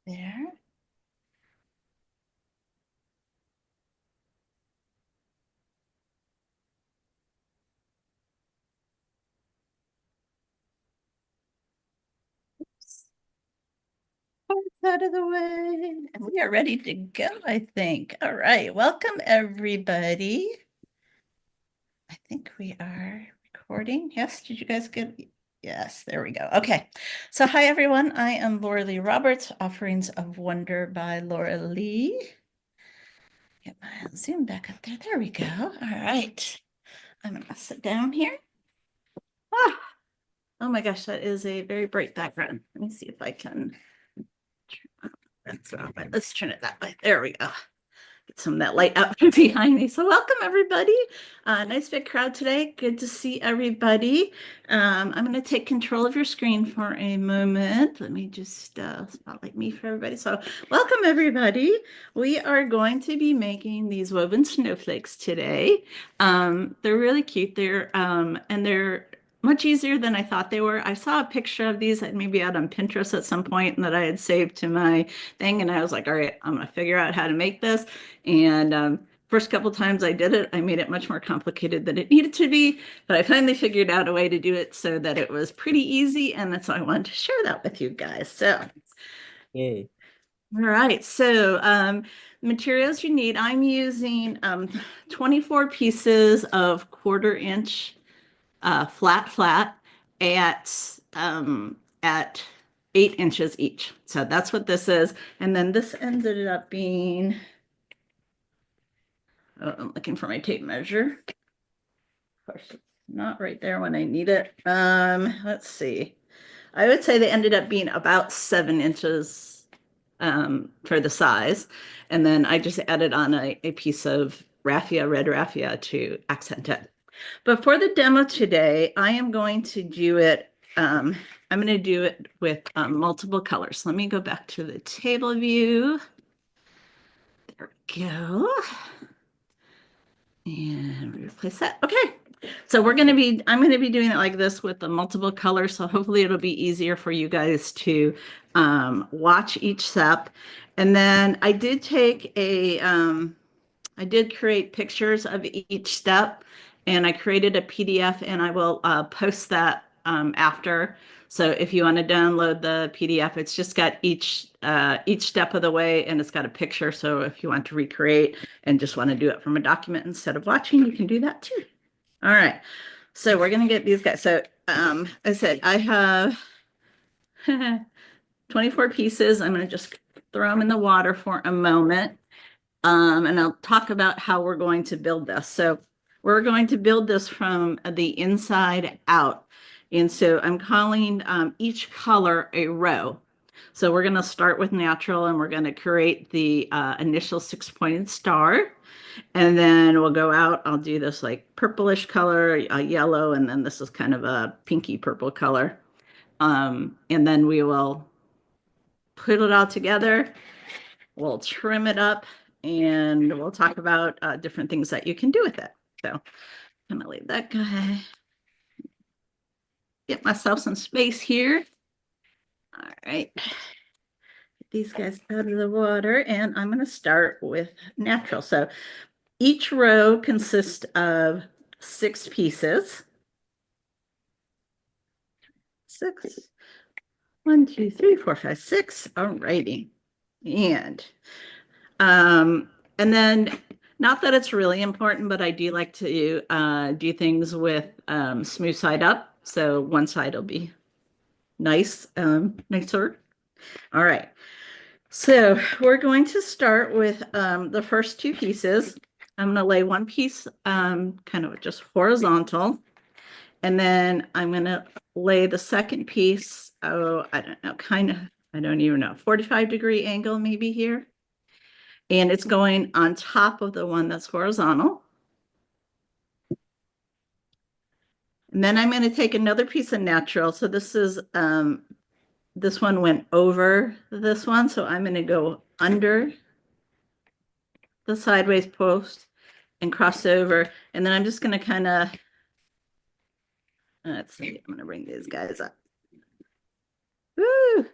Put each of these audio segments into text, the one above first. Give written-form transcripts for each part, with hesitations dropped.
there. Out of the way. And we are ready to go, I think. All right. Welcome, everybody. I think we are recording. Yes. Did you guys get? Yes, there we go. Okay. So, hi, everyone. I am Lorelea Roberts, Offerings of Wonder by Lorelea. Get my Zoom back up there. There we go. All right. I'm going to sit down here. Ah, oh my gosh, that is a very bright background. Let me see if I can. Let's turn it that way. There we go. Get some of that light out from behind me. So welcome everybody. Nice big crowd today. Good to see everybody. I'm going to take control of your screen for a moment. Let me just spotlight me for everybody. So welcome everybody. We are going to be making these woven snowflakes today. They're really cute. They're much easier than I thought they were. I saw a picture of these maybe out on Pinterest at some point and that I had saved to my thing. And I was like, all right, I'm going to figure out how to make this. And first couple times I did it, I made it much more complicated than it needed to be. But I finally figured out a way to do it so that it was pretty easy. And that's why I wanted to share that with you guys. So, Yay. all right. So, materials you need, I'm using 24 pieces of 1/4 inch flat at 8 inches each. So that's what this is. And then this ended up being, oh, I'm looking for my tape measure. Of course, it's not right there when I need it. Let's see. I would say they ended up being about 7 inches for the size. And then I just added on a piece of raffia, red raffia to accent it. But for the demo today, I am going to do it. I'm going to do it with multiple colors. Let me go back to the table view. There we go. And replace that. Okay. So I'm going to be doing it like this with the multiple colors. So hopefully it'll be easier for you guys to watch each step. And then I did I did create pictures of each step and I created a PDF and I will post that after. So if you want to download the PDF, it's just got each step of the way and it's got a picture. So if you want to recreate and just want to do it from a document instead of watching, you can do that too. All right. So we're going to get these guys. So I said I have 24 pieces. I'm going to just throw them in the water for a moment. And I'll talk about how we're going to build this. So we're going to build this from the inside out. And so I'm calling each color a row. So we're going to start with natural and we're going to create the initial 6-pointed star. And then we'll go out. I'll do this like purplish color, yellow, and then this is kind of a pinky purple color. And then we will put it all together. We'll trim it up and we'll talk about different things that you can do with it. So I'm gonna leave that guy. Get myself some space here. All right. Get these guys out of the water and I'm gonna start with natural. So each row consists of 6 pieces. 6. 1, 2, 3, 4, 5, 6. All righty. And then not that it's really important, but I do like to do things with smooth side up. So one side will be nicer. All right. So we're going to start with the first 2 pieces. I'm going to lay one piece kind of just horizontal. And then I'm going to lay the second piece, oh, I don't know, I don't even know, 45-degree angle maybe here. And it's going on top of the one that's horizontal. And then I'm going to take another piece of natural. So this is, this one went over this one. So I'm going to go under the sideways post and cross over. And then I'm just going to kind of, let's see, I'm going to bring these guys up. Woo!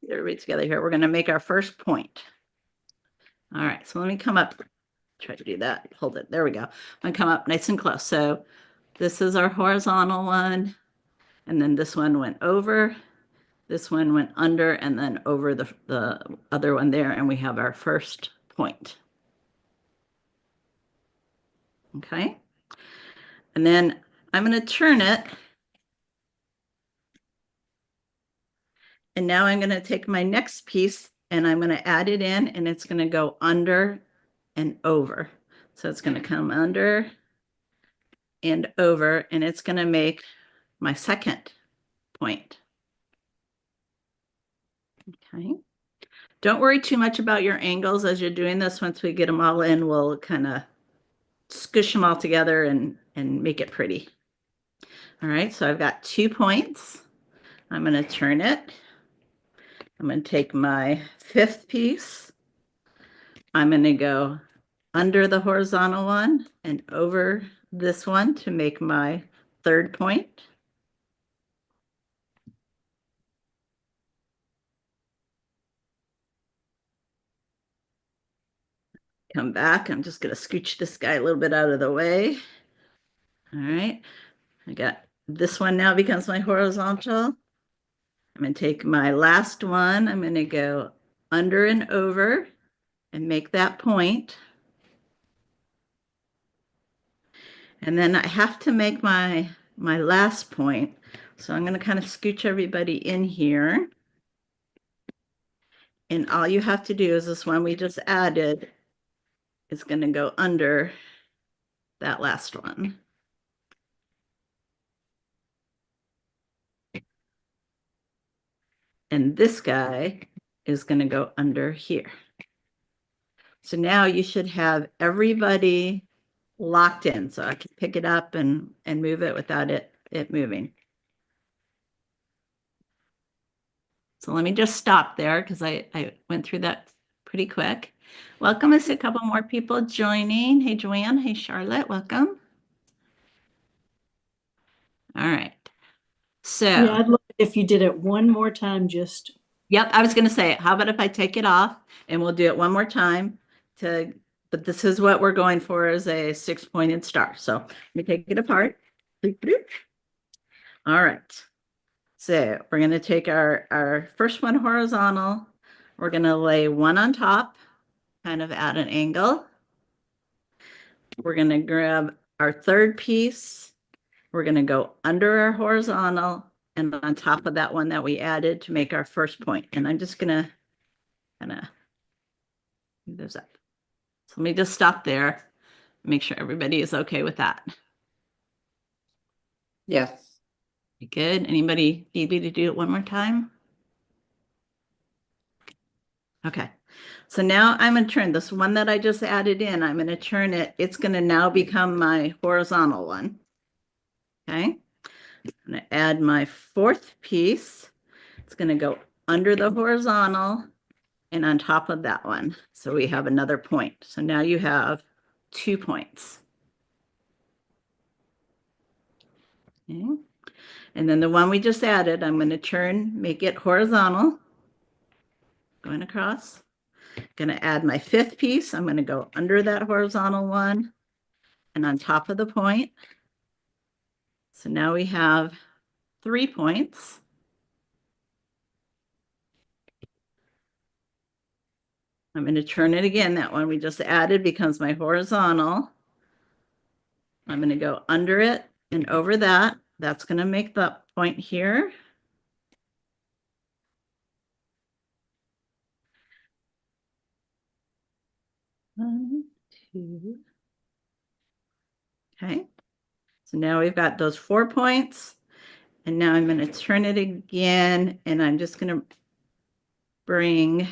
Get everybody together here. We're going to make our first point. All right, so let me come up. Try to do that. Hold it. There we go. I'm going to come up nice and close. So this is our horizontal one. And then this one went over. This one went under and then over the other one there. And we have our first point. Okay. And then I'm going to turn it. And now I'm going to take my next piece and I'm going to add it in and it's going to go under and over. So it's going to come under and over and it's going to make my second point. Okay. Don't worry too much about your angles as you're doing this. Once we get them all in, we'll kind of squish them all together and make it pretty. All right, so I've got 2 points. I'm going to turn it. I'm going to take my fifth piece. I'm going to go under the horizontal one and over this one to make my third point. Come back. I'm just going to scooch this guy a little bit out of the way. All right. I got this one now becomes my horizontal. I'm going to take my last one. I'm going to go under and over and make that point. And then I have to make my last point. So I'm going to kind of scooch everybody in here. And all you have to do is this one we just added is going to go under that last one. And this guy is going to go under here. So now you should have everybody locked in. So I can pick it up and move it without it moving. So let me just stop there because I went through that pretty quick. Welcome. I see a couple more people joining. Hey, Joanne. Hey, Charlotte. Welcome. All right. So yeah, I'd love it if you did it one more time, just. Yep, I was going to say, how about if I take it off and we'll do it one more time but this is what we're going for as a 6-pointed star. So let me take it apart. All right. So we're going to take our first one horizontal. We're going to lay one on top, kind of at an angle. We're going to grab our third piece. We're going to go under our horizontal and on top of that one that we added to make our first point. And I'm just going to kind of move those up. So let me just stop there. Make sure everybody is okay with that. Yeah. Good. Anybody need me to do it one more time? Okay. So now I'm going to turn this one that I just added in. I'm going to turn it. It's going to now become my horizontal one. Okay. I'm going to add my fourth piece. It's going to go under the horizontal and on top of that one. So we have another point. So now you have 2 points. Okay. And then the one we just added, I'm going to make it horizontal, going across. Going to add my fifth piece. I'm going to go under that horizontal one and on top of the point. So now we have 3 points. I'm going to turn it again. That one we just added becomes my horizontal. I'm going to go under it and over that. That's going to make the point here. One, two. Okay. So now we've got those 4 points. And now I'm going to turn it again. And I'm just going to bring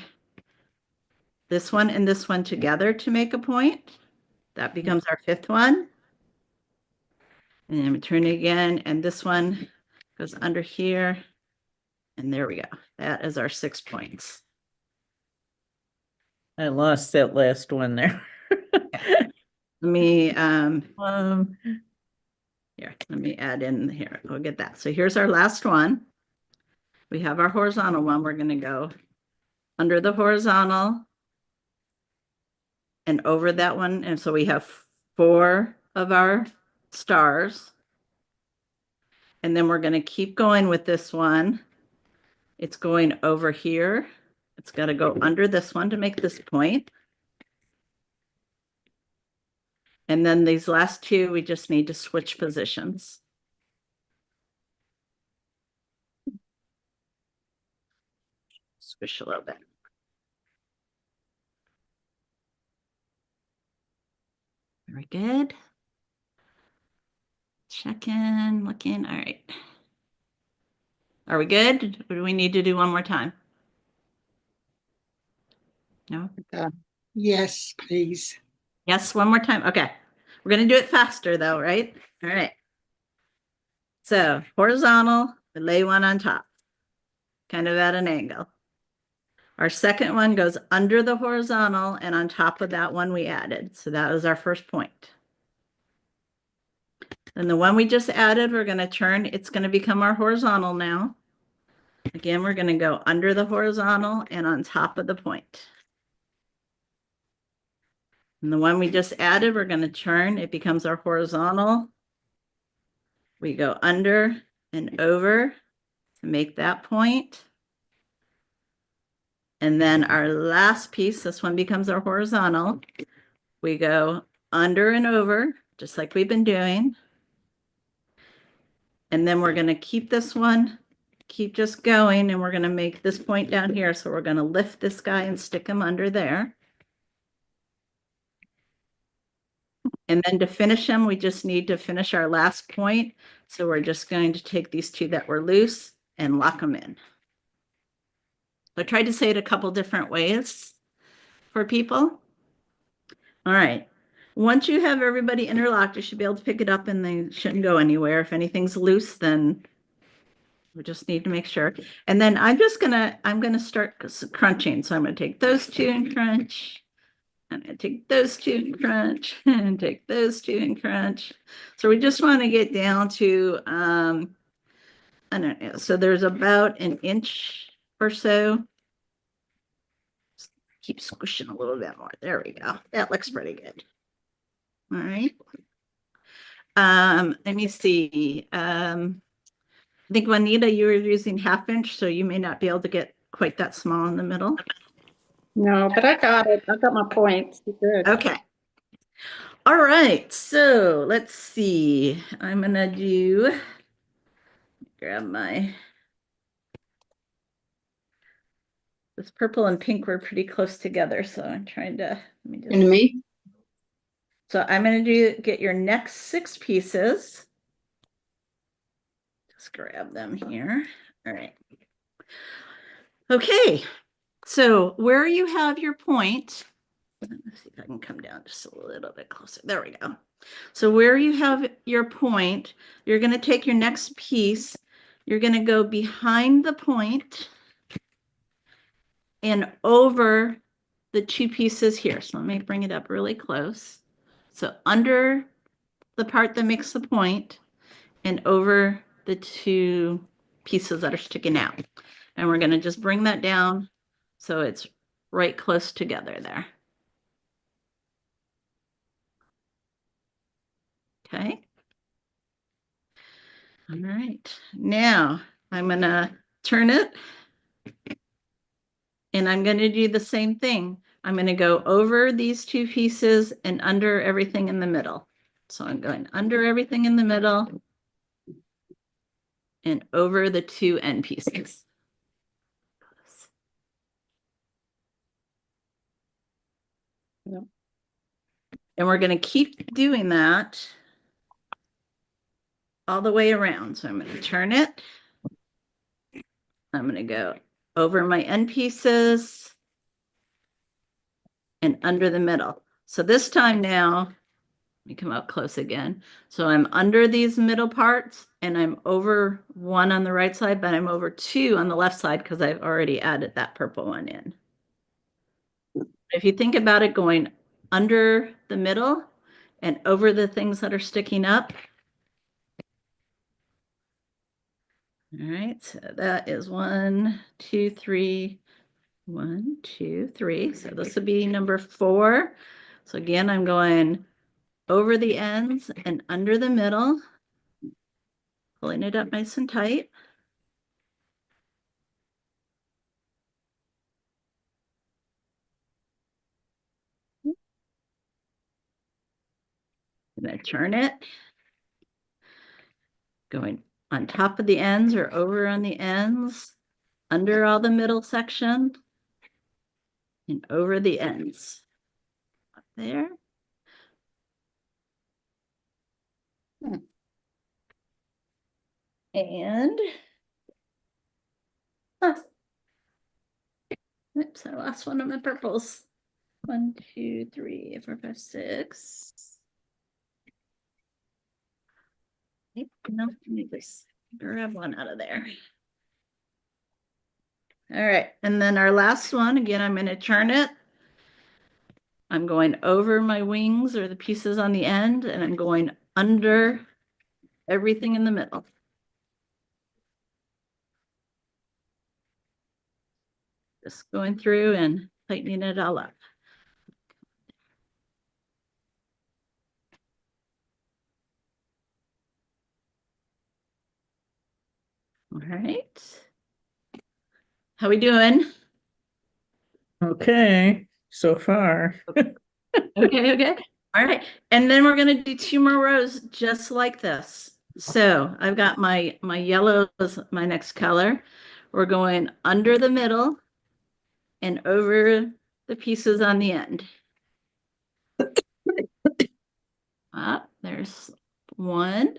this one and this one together to make a point. That becomes our 5th one. And I'm going to turn it again. And this one goes under here. And there we go. That is our 6 points. I lost that last one there. Let me Um, here, let me add in here. We'll get that. So here's our last one. We have our horizontal one. We're going to go under the horizontal, and over that one. And so we have 4 of our stars. And then we're going to keep going with this one. It's going over here. It's got to go under this one to make this point. And then these last 2, we just need to switch positions. Squish a little bit. Very good. Checking, looking. All right. Are we good? Or do we need to do one more time? No? Yes, please. Yes, one more time. Okay. We're going to do it faster though, right? All right. So horizontal, we lay one on top, kind of at an angle. Our second one goes under the horizontal and on top of that one we added. So that was our first point. Then the one we just added, we're going to turn. It's going to become our horizontal now. Again, we're going to go under the horizontal and on top of the point. And the one we just added, we're going to turn. It becomes our horizontal. We go under and over to make that point. And then our last piece, this one becomes our horizontal. We go under and over, just like we've been doing. And then we're going to keep this one, keep just going, and we're going to make this point down here. So we're going to lift this guy and stick him under there. And then to finish him, we just need to finish our last point. So we're just going to take these 2 that were loose and lock them in. I tried to say it a couple different ways for people. All right. Once you have everybody interlocked, you should be able to pick it up and they shouldn't go anywhere. If anything's loose, then we just need to make sure. And then I'm gonna start crunching. So I'm gonna take those 2 and crunch. I'm gonna take those 2 and crunch and take those 2 and crunch. So we just want to get down to I don't know. So there's about an inch or so. Keep squishing a little bit more. There we go. That looks pretty good. All right. Let me see. I think Juanita, you were using 1/2 inch, so you may not be able to get quite that small in the middle. No, but I got it. I got my points. Good. Okay. All right. So let's see. I'm gonna grab this purple and pink were pretty close together, so I'm trying to And me? So I'm gonna get your next 6 pieces. Just grab them here. All right. Okay. So where you have your point, let's see if I can come down just a little bit closer. There we go. So where you have your point, you're going to take your next piece. You're going to go behind the point and over the 2 pieces here. So let me bring it up really close. So under the part that makes the point and over the 2 pieces that are sticking out. And we're going to just bring that down so it's right close together there. Okay. All right. Now I'm going to turn it and I'm going to do the same thing. I'm going to go over these 2 pieces and under everything in the middle. So I'm going under everything in the middle and over the 2 end pieces. Yep. And we're going to keep doing that all the way around. So I'm going to turn it. I'm going to go over my end pieces and under the middle. So this time now, let me come up close again. So I'm under these middle parts and I'm over 1 on the right side, but I'm over 2 on the left side because I've already added that purple one in. If you think about it going under the middle and over the things that are sticking up. All right, so that is 1, 2, 3, 1, 2, 3. So this would be number 4. So again, I'm going over the ends and under the middle, pulling it up nice and tight. And I turn it, going on top of the ends or over on the ends, under all the middle section, and over the ends. Up there. And oops, I lost one of my purples. 1, 2, 3, 4, 5, 6. No, let me just grab one out of there. All right, and then our last one, again, I'm going to turn it. I'm going over my wings or the pieces on the end, and I'm going under everything in the middle. Just going through and tightening it all up. All right. How we doing? Okay, so far. Okay. All right. And then we're going to do 2 more rows just like this. So I've got my yellow is my next color. We're going under the middle and over the pieces on the end. Up, there's one.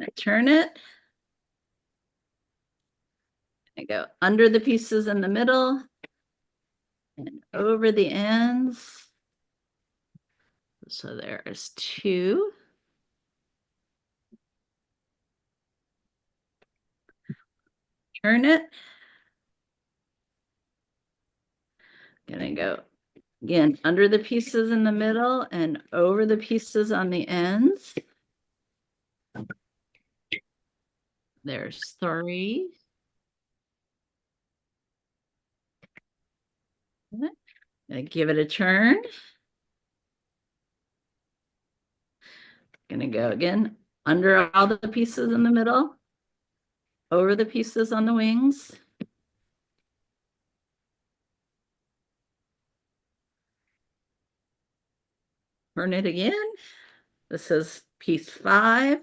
I turn it. I go under the pieces in the middle and over the ends. So there's 2. Turn it. Gonna go again under the pieces in the middle and over the pieces on the ends. There's 3. Gonna give it a turn. Gonna go again under all the pieces in the middle, over the pieces on the wings. Turn it again. This is piece 5.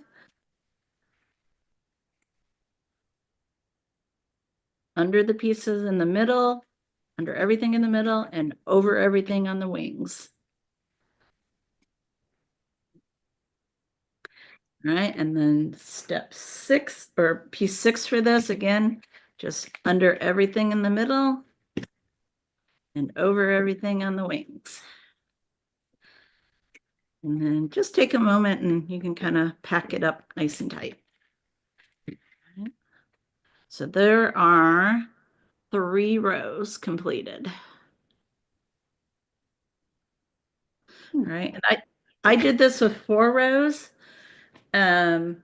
Under the pieces in the middle, under everything in the middle, and over everything on the wings. All right, and then step 6 or piece 6 for this again, just under everything in the middle and over everything on the wings. And then just take a moment and you can kind of pack it up nice and tight. So there are 3 rows completed. All right, and I did this with 4 rows. I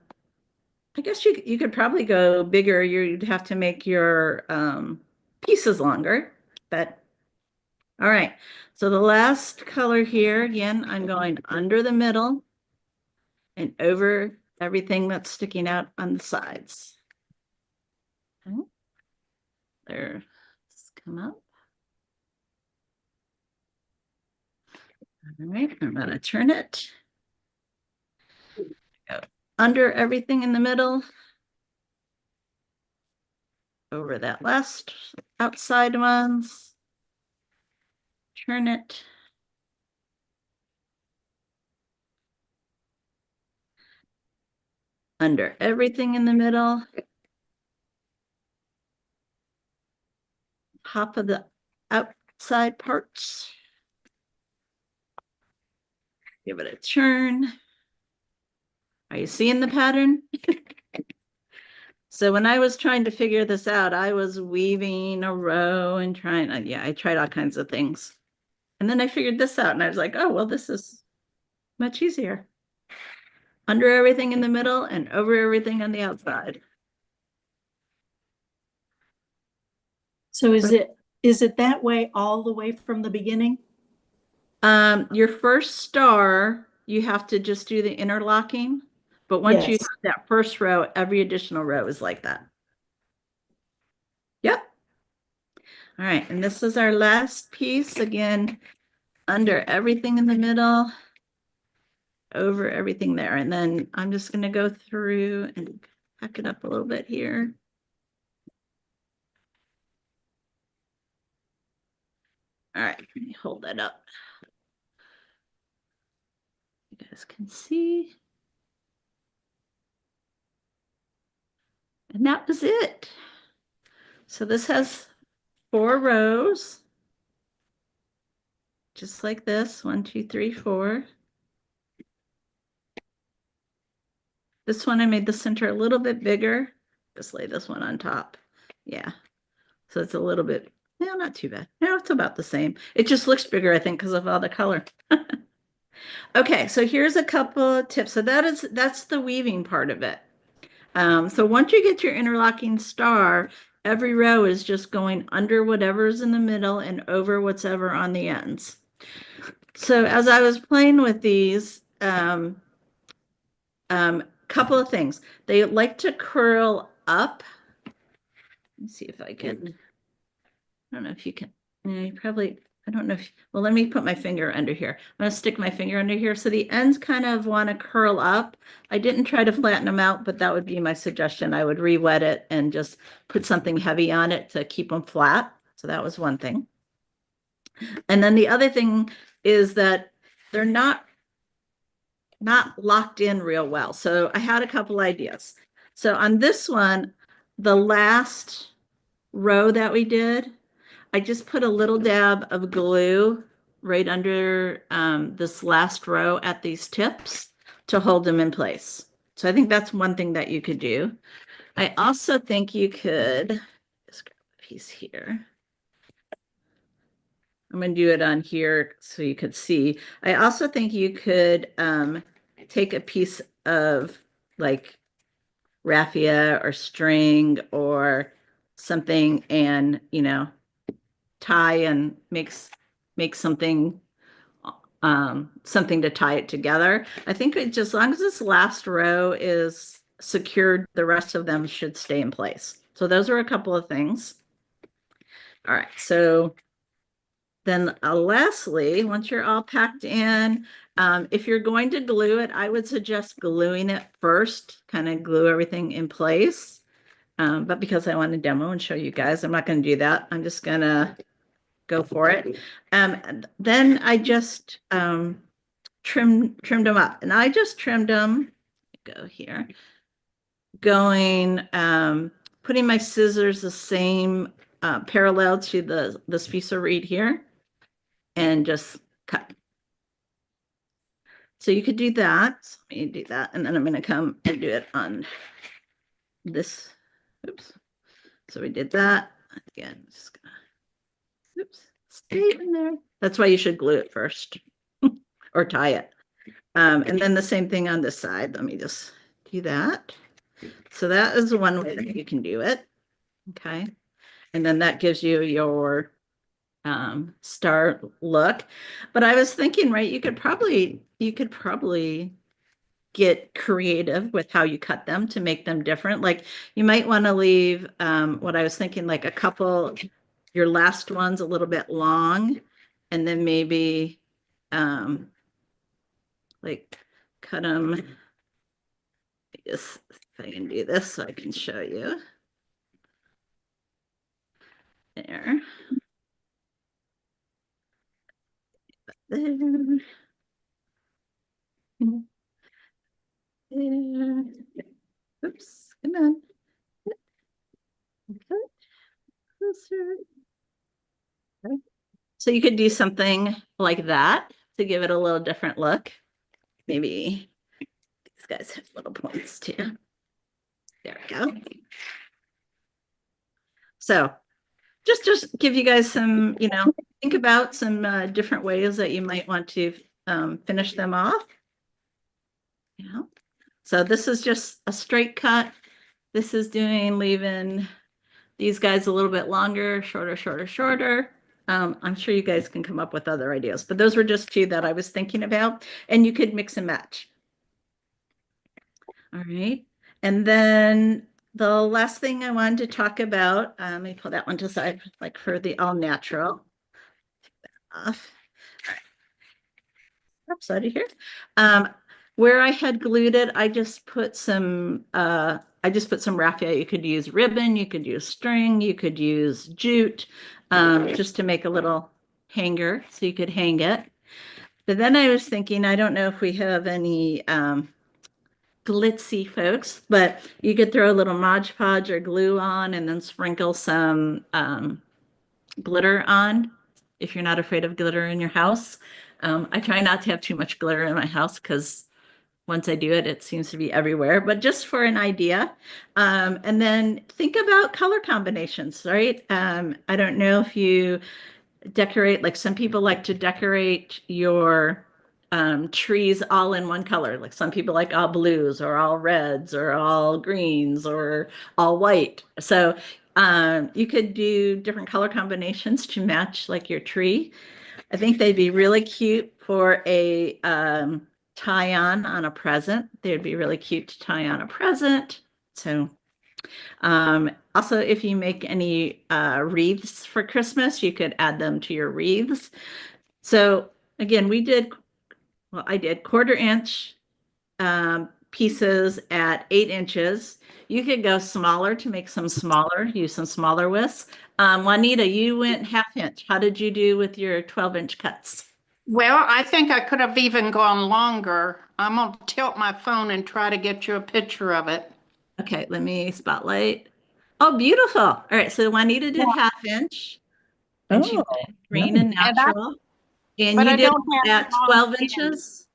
guess you could probably go bigger. You'd have to make your pieces longer, but all right. So the last color here, again, I'm going under the middle and over everything that's sticking out on the sides. Okay. There, let's come up. All right, I'm gonna turn it. Go under everything in the middle. Over that last outside ones. Turn it. Under everything in the middle. Top of the outside parts. Give it a turn. Are you seeing the pattern? So when I was trying to figure this out, I was weaving a row and trying, yeah, I tried all kinds of things. And then I figured this out and I was like, oh, well, this is much easier. Under everything in the middle and over everything on the outside. So is it that way all the way from the beginning? Your first star, you have to just do the interlocking, but once you Yes. have that first row, every additional row is like that. Yep. All right, and this is our last piece. Again, under everything in the middle, over everything there. And then I'm just going to go through and pack it up a little bit here. All right, let me hold that up. You guys can see. And that was it. So this has 4 rows, just like this. 1, 2, 3, 4. This one I made the center a little bit bigger. Just lay this one on top. Yeah. So it's a little bit, no, not too bad. No, it's about the same. It just looks bigger, I think, because of all the color. Okay, so here's a couple of tips. So that's the weaving part of it. So once you get your interlocking star, every row is just going under whatever's in the middle and over whatever on the ends. So as I was playing with these, couple of things. They like to curl up. Let's see if I can. I don't know if you can. You probably. I don't know if. Well, let me put my finger under here. I'm going to stick my finger under here. So the ends kind of want to curl up. I didn't try to flatten them out, but that would be my suggestion. I would re-wet it and just put something heavy on it to keep them flat. So that was one thing. And then the other thing is that they're not locked in real well. So I had a couple ideas. So on this one, the last row that we did, I just put a little dab of glue right under this last row at these tips to hold them in place. So I think that's one thing that you could do. I also think you could, just grab a piece here. I'm going to do it on here so you could see. I also think you could take a piece of like raffia or string or something and, you know, tie and make something something to tie it together. I think it just, as long as this last row is secured, the rest of them should stay in place. So those are a couple of things. All right, so then lastly, once you're all packed in, if you're going to glue it, I would suggest gluing it first, kind of glue everything in place. But because I want to demo and show you guys, I'm not going to do that. I'm just going to go for it. Then I just trimmed them up, and I just trimmed them. Go here, going, putting my scissors the same parallel to this piece of reed here, and just cut. So you could do that. So let me do that, and then I'm going to come and do it on this. Oops. So we did that again. Just gonna. Oops. Stay in there. That's why you should glue it first, or tie it. And then the same thing on this side. Let me just do that. So that is one way that you can do it. Okay. And then that gives you your star look. But I was thinking, right, you could probably get creative with how you cut them to make them different. Like you might want to leave what I was thinking, like a couple, your last ones a little bit long, and then maybe like cut them. Just if I can do this so I can show you. There. There. There. Oops, come on. Okay. Closer. Okay. So you could do something like that to give it a little different look. Maybe these guys have little points too. There we go. So just give you guys some, you know, think about some different ways that you might want to finish them off. Yeah. So this is just a straight cut. This is leaving These guys a little bit longer, shorter, shorter, shorter. I'm sure you guys can come up with other ideas, but those were just two that I was thinking about, and you could mix and match. All right. And then the last thing I wanted to talk about, let me pull that one to the side, like for the all natural. Off. All right. Oops, out of here. Where I had glued it, I just put some raffia. You could use ribbon, you could use string, you could use jute, just to make a little hanger so you could hang it. But then I was thinking, I don't know if we have any glitzy folks, but you could throw a little Mod Podge or glue on and then sprinkle some glitter on if you're not afraid of glitter in your house. I try not to have too much glitter in my house because once I do it, it seems to be everywhere, but just for an idea. And then think about color combinations, right? I don't know if you decorate, like some people like to decorate your trees all in one color. Like some people like all blues or all reds or all greens or all white. So you could do different color combinations to match like your tree. I think they'd be really cute for a tie on a present. They'd be really cute to tie on a present. So also, if you make any wreaths for Christmas, you could add them to your wreaths. So again, I did 1/4 inch pieces at 8 inches. You could go smaller to make some smaller, use some smaller widths. Juanita, you went 1/2 inch. How did you do with your 12-inch cuts? Well, I think I could have even gone longer. I'm gonna tilt my phone and try to get you a picture of it. Okay, let me spotlight. Oh, beautiful. All right, so Juanita did 1/2 inch and she Oh, went green and And natural. And but you I did don't have at long 12 hands. inches,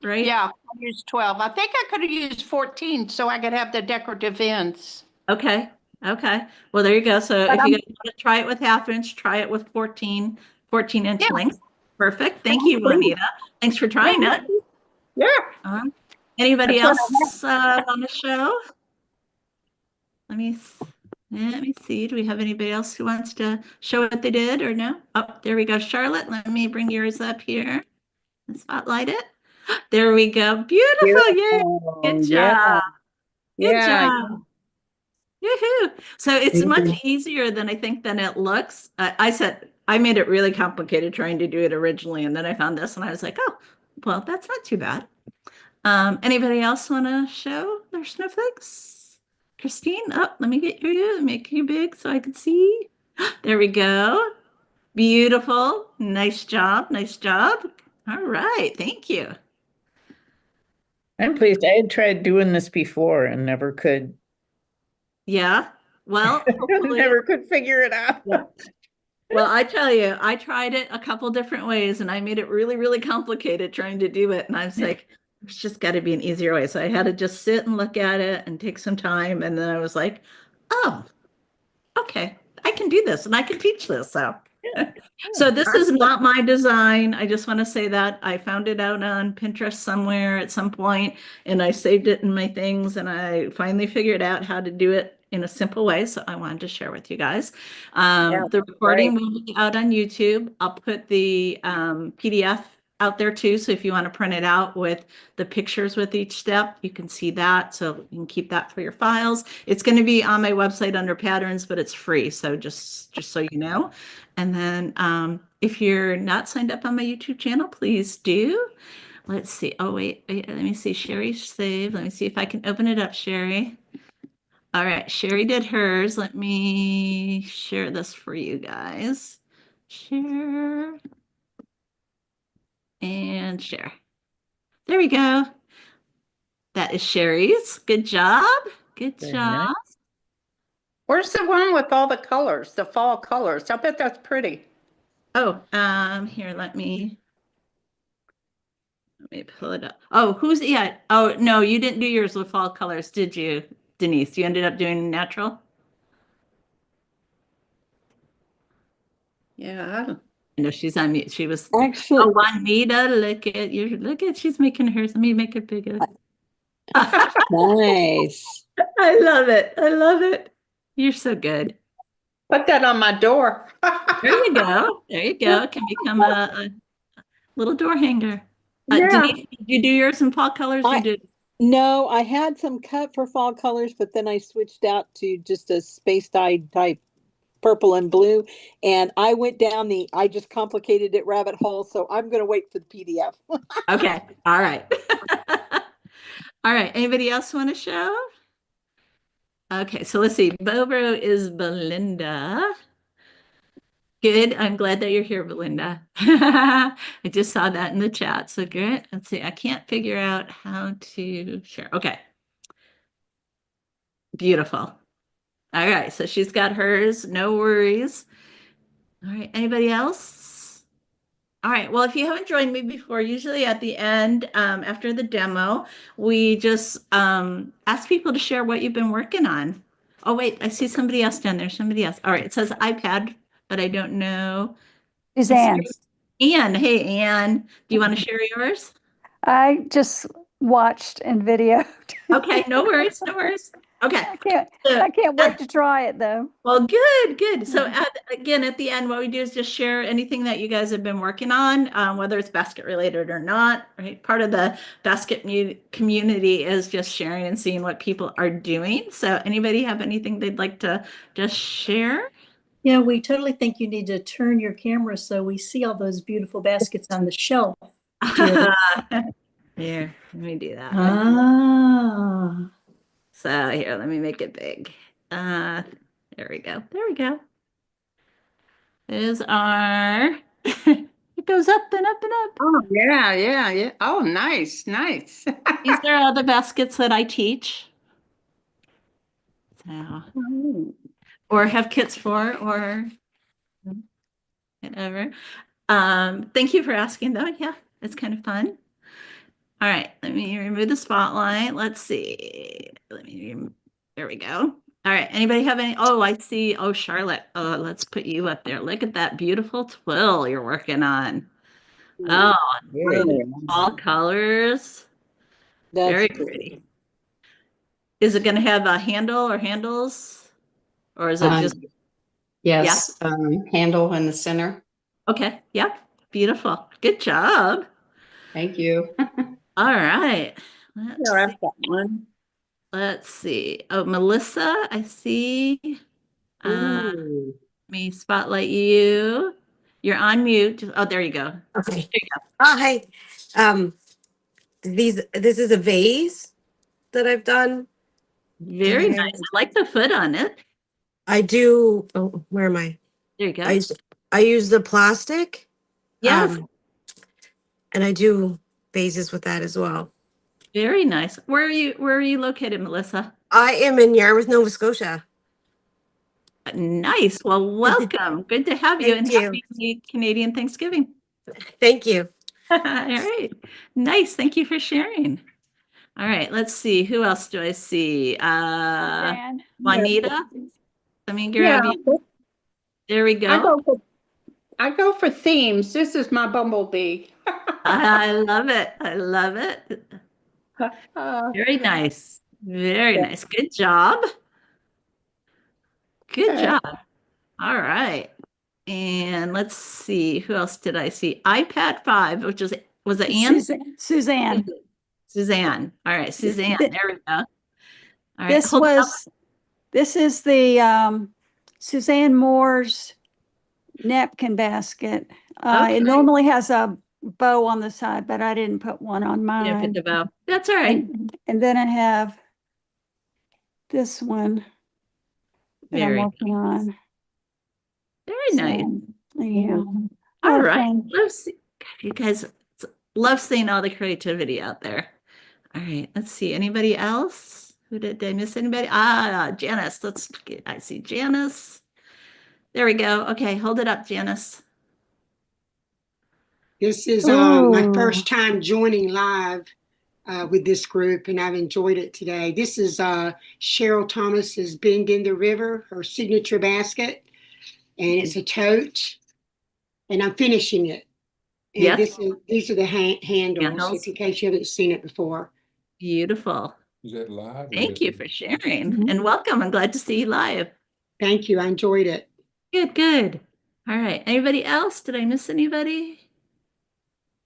right? Yeah, I used 12. I think I could have used 14 so I could have the decorative ends. Okay. Okay. Well, there you go. So But if you guys want to try it with 1/2 inch, try it with 14-inch Yeah. length. Perfect. Thank you, Juanita. Thanks for trying it. Yeah. Anybody That's what I else on the show? Let me see. Do we have anybody else who wants to show what they did or no? Oh, there we go. Charlotte, let me bring yours up here and spotlight it. There we go. Beautiful. Yay. Good yeah, job. Good yeah. job. Yoo-hoo. So it's much easier than I think than it looks. I said I made it really complicated trying to do it originally, and then I found this and I was like, oh, well, that's not too bad. Anybody else want to show their snowflakes? Christine, oh, let me get you, make you big so I can see. There we go. Beautiful. Nice job. Nice job. All right. Thank you. I'm pleased. I had tried doing this before and never could. Yeah. Well, hopefully. Never could figure it out. Yeah. Well, I tell you, I tried it a couple different ways and I made it really, really complicated trying to do it. And I was like, there's just got to be an easier way. So I had to just sit and look at it and take some time. And then I was like, oh, okay, I can do this and I can teach this. So this is not my design. I just want to say that I found it out on Pinterest somewhere at some point and I saved it in my things and I finally figured out how to do it in a simple way. So I wanted to share with you guys. The recording will be out on YouTube. I'll put the PDF out there too. So if you want to print it out with the pictures with each step, you can see that. So you can keep that for your files. It's going to be on my website under patterns, but it's free. So just so you know. And then if you're not signed up on my YouTube channel, please do. Let's see. Oh, wait, let me see. Sherry saved. Let me see if I can open it up, Sherry. All right, Sherry did hers. Let me share this for you guys. Share and share. There we go. That is Sherry's. Good job. Good Very job. nice. Where's the one with all the colors, the fall colors? I bet that's pretty. Oh, here, let me pull it up. Oh, yeah. Oh, no, you didn't do yours with fall colors, did you, Denise? You ended up doing natural? Yeah. No, she's on mute. She was, Actually, oh, Juanita, she's making hers. Let me make it bigger. nice. I love it. I love it. You're so good. Put that on my door. There you go. There you go. It can become a little door hanger. Yeah. Did you do yours in fall colors? You I- did. No, I had some cut for fall colors, but then I switched out to just a space dyed type purple and blue. And I just complicated it rabbit hole. So I'm going to wait for the PDF. Okay. All right. All right. Anybody else want to show? Okay. So let's see. Bobro is Belinda. Good. I'm glad that you're here, Belinda. I just saw that in the chat. So good. Let's see. I can't figure out how to share. Okay. Beautiful. All right. So she's got hers. No worries. All right. Anybody else? All right. Well, if you haven't joined me before, usually at the end, after the demo, we just ask people to share what you've been working on. Oh, wait. I see somebody else down there. Somebody else. All right. It says iPad, but I don't know. Suzanne, Anne, hey Anne, do you want to share yours? I just watched and videoed. Okay, no worries, no worries. Okay, so, I can't wait to try it though. well, good, good. So again, at the end, what we do is just share anything that you guys have been working on, whether it's basket related or not, right? Part of the basket community is just sharing and seeing what people are doing. So anybody have anything they'd like to just share? Yeah, we totally think you need to turn your camera so we see all those beautiful baskets on the shelf. Here, let me do that. Ah, So here, let me make it big. There we go. There we go. There's our, it goes up and up and up. Oh, yeah, yeah, yeah. Oh, nice, nice. These are all the baskets that I teach. So, or have kits for, or whatever. Thank you for asking though. Yeah, it's kind of fun. All right, let me remove the spotlight. Let's see. There we go. All right, anybody have any? Oh, I see. Oh, Charlotte. Oh, let's put you up there. Look at that beautiful twill you're working on. Oh, Very all colors. That's Very pretty. pretty. Is it going to have a handle or handles? Or is it just, Yes, handle in the center. okay. Yeah, beautiful. Good job. Thank you. All right. Let's Yeah, I've see. got one. Let's see. Oh, Melissa, I see. Let Ooh. me spotlight you. You're on mute. Oh, there you go. Okay. There you go. Hi. This is a vase that I've done. Very And nice. I like the foot on it. I do. Oh, where am I? There you go. I use the plastic. Yes. And I do vases with that as well. Very nice. Where are you located, Melissa? I am in Yarmouth, Nova Scotia. Nice. Well, welcome. Good to have you, and Thank you. happy Canadian Thanksgiving. Thank you. All right. Nice. Thank you for sharing. All right. Let's see. Who else do I see? Suzanne. Juanita. Let me grab Yeah, you. There we go. I go for themes. This is my bumblebee. I love it. I love it. Very nice. Very nice. Good job. Good job. All right. And let's see. Who else did I see? iPad 5, which was it Anne? Suzanne. Suzanne. All right, Suzanne. There we go. All right. This hold on. this is the Suzanne Moore's napkin basket. Okay. It normally has a bow on the side, but I didn't put one on Yeah, put mine. the bow. That's all right. And then I have this one that I'm Very working on. Very nice. So, yeah. All Oh, right. thanks. You guys love seeing all the creativity out there. All right. Let's see. Anybody else? Did I miss anybody? Janice. I see Janice. There we go. Okay. Hold it up, Janice. This is my Ooh. first time joining live with this group, and I've enjoyed it today. This is Cheryl Thomas's Bend in the River, her signature basket, and it's a tote, and I'm finishing it. And Yes. these are the handles, Handles. if in case you haven't seen it before. Beautiful. Is that live? Thank you for sharing and welcome. I'm glad to see you live. Thank you. I enjoyed it. Good, good. All right. Anybody else? Did I miss anybody?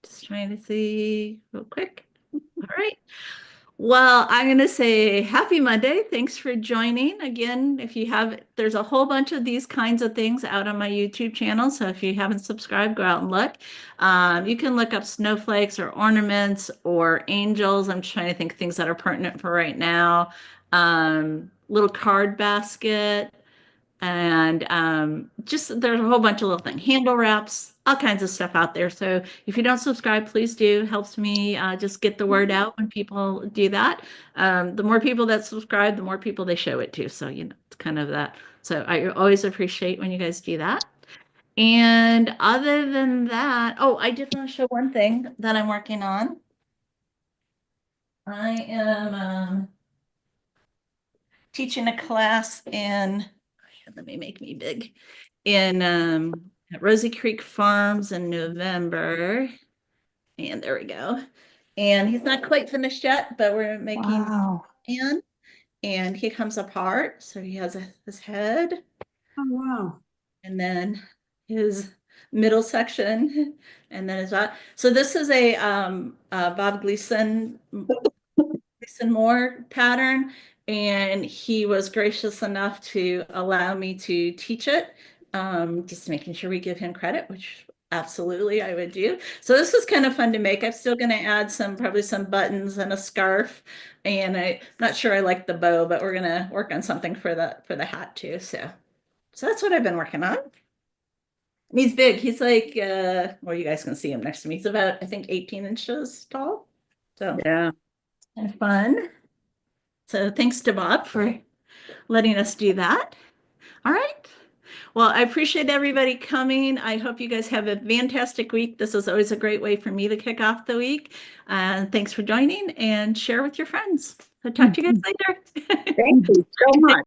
Just trying to see real quick. All right. Well, I'm going to say happy Monday. Thanks for joining. Again, if you have, there's a whole bunch of these kinds of things out on my YouTube channel. So if you haven't subscribed, go out and look. You can look up snowflakes or ornaments or angels. I'm trying to think of things that are pertinent for right now. Little card basket. And just there's a whole bunch of little things, handle wraps, all kinds of stuff out there. So if you don't subscribe, please do. Helps me just get the word out when people do that. The more people that subscribe, the more people they show it to. So, it's kind of that. So I always appreciate when you guys do that. And other than that, oh, I did want to show one thing that I'm working on. I am teaching a class in, let me make me big, in at Rosie Creek Farms in November. And there we go. And he's not quite finished yet, but we're making Wow. and he comes apart. So he has his head Oh, wow. and then his middle section and then his body. So this is a Bob Gleason Moore pattern, and he was gracious enough to allow me to teach it. Just making sure we give him credit, which absolutely I would do. So this is kind of fun to make. I'm still going to add probably some buttons and a scarf, and I'm not sure I like the bow, but we're going to work on something for the hat too. So that's what I've been working on. And he's big. He's like, well, you guys can see him next to me. He's about, I think, 18 inches tall. So Yeah. kind of fun. So thanks to Bob for letting us do that. All right. Well, I appreciate everybody coming. I hope you guys have a fantastic week. This is always a great way for me to kick off the week. Thanks for joining and share with your friends. So talk to you guys later. Thank you so much.